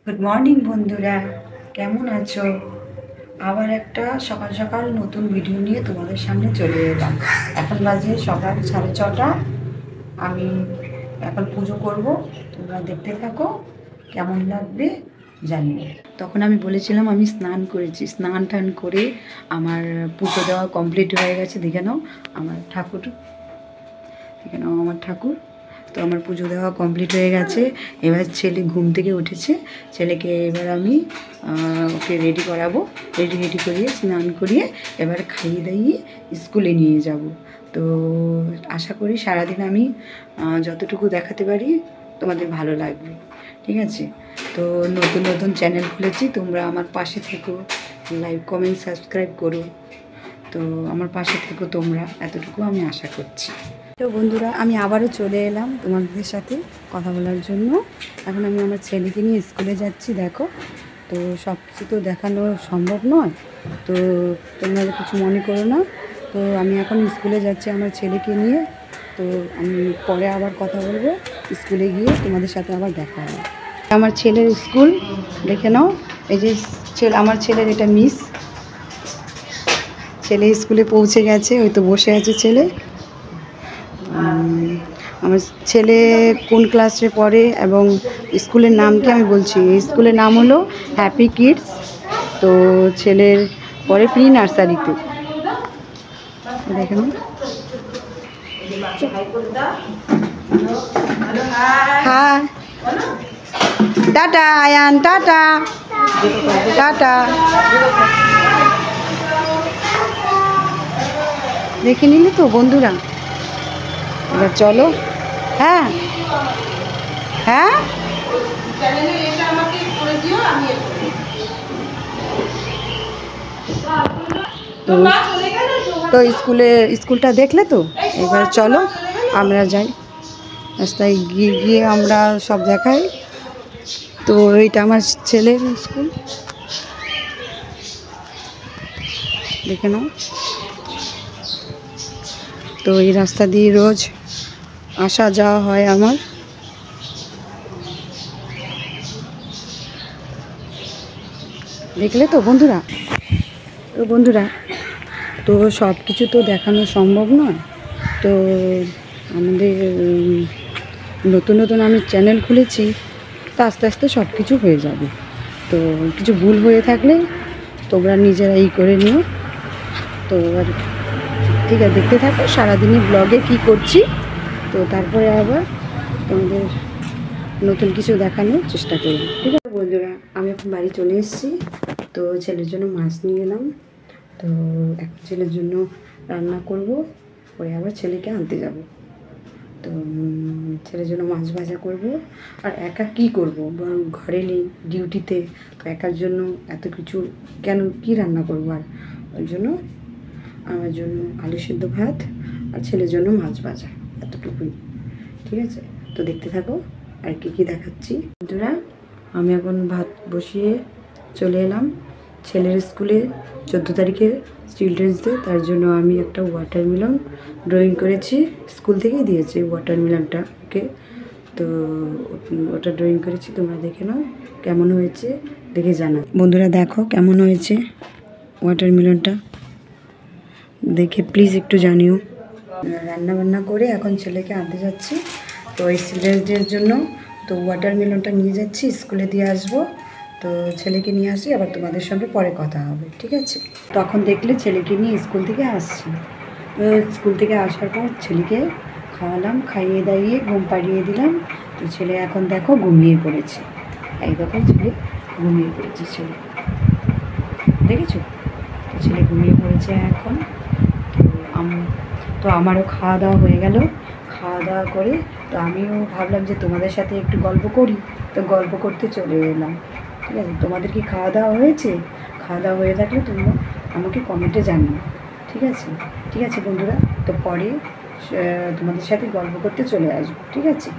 Good morning বন্ধুরা, কেমন আছো? আবার একটা সকাল সকাল নতুন ভিডিও নিয়ে তোমাদের সামনে চলে এলাম। এখন বাজে সকাল 6:30। আমি এখন পুজো করব, তোমরা দেখতে থাকো, কেমন লাগবে জানি। তখন আমি বলেছিলাম আমি স্নান করেছি, স্নান টান করে আমার পুজো দেওয়া কমপ্লিট হয়ে গেছে। দেখে নাও আমার ঠাকুর, দেখে নাও আমার ঠাকুর। তো আমার পুজো দেওয়া কমপ্লিট হয়ে গেছে। এবার ছেলে ঘুম থেকে উঠেছে, ছেলেকে এবার আমি ওকে রেডি করাবো। রেডি করিয়ে স্নান করিয়ে এবার খাইয়ে দাইয়ে স্কুলে নিয়ে যাব। তো আশা করি সারাদিন আমি যতটুকু দেখাতে পারি তোমাদের ভালো লাগবে, ঠিক আছে? তো নতুন নতুন চ্যানেল খুলেছি, তোমরা আমার পাশে থেকো, লাইক কমেন্ট সাবস্ক্রাইব করো। তো আমার পাশে থেকো তোমরা, এতটুকু আমি আশা করছি। তো বন্ধুরা, আমি আবারও চলে এলাম তোমাদের সাথে কথা বলার জন্য। এখন আমি আমার ছেলেকে নিয়ে স্কুলে যাচ্ছি। দেখো, তো সব কিছু তো দেখানো সম্ভব নয়, তো তোমরা কিছু মনে করো না। তো আমি এখন স্কুলে যাচ্ছি আমার ছেলেকে নিয়ে। তো আমি পরে আবার কথা বলবো, স্কুলে গিয়ে তোমাদের সাথে আবার দেখা হবে। আমার ছেলের স্কুল দেখে নাও, এই যে আমার ছেলের এটা মিস। ছেলে স্কুলে পৌঁছে গেছে, ওই তো বসে আছে ছেলে। আমার ছেলে কোন ক্লাসে পড়ে এবং স্কুলের নামটি আমি বলছি। স্কুলের নাম হলো হ্যাপি কিডস। তো ছেলের পরে প্রি নার্সারিতে। দেখেন, হ্যাঁ, টাটা আয়ান, টাটা টাটা। দেখে নিলি তো বন্ধুরা, এবার চলো। হ্যাঁ হ্যাঁ, তো স্কুলটা দেখলে তো, এবার চলো আমরা যাই। রাস্তায় গিয়ে গিয়ে আমরা সব দেখাই। তো এইটা আমার ছেলের স্কুল, দেখে নাও। তো এই রাস্তা দিয়ে রোজ আসা যাওয়া হয় আমার। দেখলে তো বন্ধুরা। তো সব কিছু তো দেখানো সম্ভব নয়। তো আমাদের নতুন নতুন আমি চ্যানেল খুলেছি, তো আস্তে আস্তে সব কিছু হয়ে যাবে। তো কিছু ভুল হয়ে থাকলে তোমরা নিজেরা করে নিও। তো আর ঠিক আছে, দেখতে থাকো সারাদিনে ব্লগে কি করছি। তো তারপরে আবার তোমাদের নতুন কিছু দেখানোর চেষ্টা করব, ঠিক আছে বন্ধুরা? আমি এখন বাড়ি চলে এসেছি। তো ছেলের জন্য মাছ নিয়ে এলাম। তো এখন ছেলের জন্য রান্না করব, পরে আবার ছেলেকে আনতে যাব। তো ছেলের জন্য মাছ ভাজা করব। আর একা কি করব, ঘরে নেই, ডিউটিতে। তো একার জন্য এত কিছু কেন, কি রান্না করব? আর ওই জন্য আমার জন্য আলু সিদ্ধ ভাত, আর ছেলের জন্য মাছ ভাজা, এতটুকুই, ঠিক আছে? তো দেখতে থাকো আর কি দেখাচ্ছি। বন্ধুরা, আমি এখন ভাত বসিয়ে চলে এলাম। ছেলের স্কুলে 14 তারিখে চিলড্রেন্স ডে, তার জন্য আমি একটা ওয়াটারমেলন ড্রয়িং করেছি। স্কুল থেকেই দিয়েছে ওয়াটারমেলনটাকে। তো ওটা ড্রয়িং করেছি, তোমরা দেখে নাও কেমন হয়েছে, দেখে জানা। বন্ধুরা দেখো কেমন হয়েছে ওয়াটারমেলনটা, দেখে প্লিজ একটু জানিও। রান্না বান্না করে এখন ছেলেকে আনতে যাচ্ছি। তো এই চিলড্রেন্স ডের জন্য তো ওয়াটারমেলনটা নিয়ে যাচ্ছি, স্কুলে দিয়ে আসবো। তো ছেলেকে নিয়ে আসি, আবার তোমাদের সঙ্গে পরে কথা হবে, ঠিক আছে? তখন দেখলে ছেলেকে নিয়ে স্কুল থেকে আসছি। তো স্কুল থেকে আসার পর ছেলেকে খাওয়ালাম, খাইয়ে দাইয়ে ঘুম পাড়িয়ে দিলাম। তো ছেলে এখন দেখো ঘুমিয়ে পড়েছে। এই দেখো ছেলে ঘুমিয়ে পড়েছে, ছেলে দেখেছো? তো ছেলে ঘুমিয়ে পড়েছে এখন। তো আমারও খাওয়া দাওয়া হয়ে গেল। খাওয়া দাওয়া করে তো আমিও ভাবলাম যে তোমাদের সাথে একটু গল্প করি। তো গল্প করতে চলে এলাম, ঠিক আছে? তোমাদের কি খাওয়া দাওয়া হয়েছে? খাওয়া দাওয়া হয়ে থাকলে তোমরা আমাকে কমেন্টে জানিও, ঠিক আছে? ঠিক আছে বন্ধুরা, তো পরে তোমাদের সাথে গল্প করতে চলে আসবো, ঠিক আছে?